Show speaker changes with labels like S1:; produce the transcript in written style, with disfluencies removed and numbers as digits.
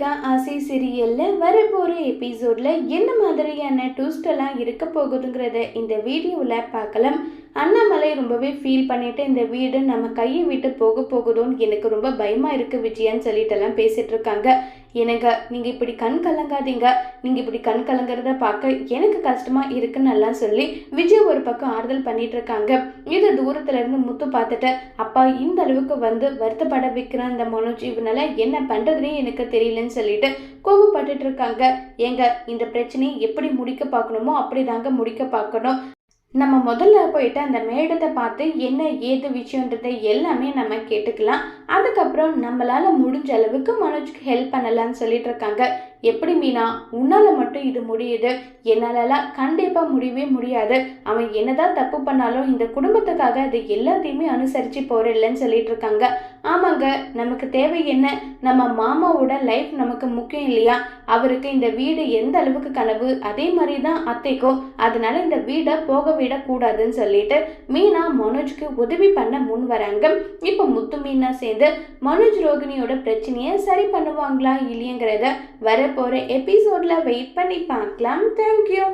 S1: America ஆசை சீரியல்ல வரப்போற எபிசோட்ல என்ன மாதிரியான ட்விஸ்ட் எல்லாம் இருக்க போகுதுங்கிறத இந்த வீடியோல பார்க்கலாம். அண்ணாமலை ரொம்பவே ஃபீல் பண்ணிட்டு இந்த வீடு நம்ம கையை விட்டு போக போகுதோன்னு எனக்கு ரொம்ப பயமா இருக்கு விஜயான்னு சொல்லிட்டு எல்லாம் பேசிட்டு இருக்காங்க. எனக்கு நீங்க இப்படி கண் கலங்காதீங்க, நீங்க இப்படி கண் கலங்குறத பார்க்க எனக்கு கஷ்டமா இருக்குன்னு எல்லாம் சொல்லி விஜய் ஒரு பக்கம் ஆறுதல் பண்ணிட்டு இருக்காங்க. இது தூரத்துல இருந்து முத்து பார்த்துட்டு அப்பா இந்த அளவுக்கு வருத்தப்பட வைக்கிறான் இந்த மனோஜ், இவனால என்ன பண்றதுனே எனக்கு தெரியலன்னு சொல்லிட்டு கோபப்பட்டுட்டு இருக்காங்க. ஏங்க இந்த பிரச்சனையை எப்படி முடிக்க பார்க்கணுமோ அப்படிதாங்க முடிக்க பார்க்கணும். நம்ம முதல்ல போயிட்டு அந்த மேடத்தை பார்த்து என்ன ஏது விஷயன்றதை எல்லாமே நம்ம கேட்டுக்கலாம். அதுக்கப்புறம் நம்மளால முடிஞ்ச அளவுக்கு மனோஜ்க்கு ஹெல்ப் பண்ணலான்னு சொல்லிட்டு இருக்காங்க. எப்படி மீனா, உன்னால மட்டும் இது முடியுது, என்னாலலாம் கண்டிப்பா முடியவே முடியாது. அவன் என்னதான் தப்பு பண்ணாலும் இந்த குடும்பத்துக்காக அது எல்லாத்தையுமே அனுசரிச்சு போறேன்னு சொல்லிட்டு இருக்காங்க. ஆமாங்க, நமக்கு தேவை என்ன, நம்ம மாமாவோட லைஃப் நமக்கு முக்கியம் இல்லையா? அவருக்கு இந்த வீடு எந்த அளவுக்கு கனவு, அதே மாதிரி தான் அத்தைக்கும். அதனால இந்த வீடை போக விடக்கூடாதுன்னு சொல்லிட்டு மீனா மனோஜ்க்கு உதவி பண்ண முன் வராங்க. இப்போ முத்து மீனா சேர்ந்து மனோஜ் ரோகிணியோட பிரச்சனையை சரி பண்ணுவாங்களா இல்லையங்கிறத வரப்போற எபிசோட்ல வெயிட் பண்ணி பார்க்கலாம். தேங்க்யூ.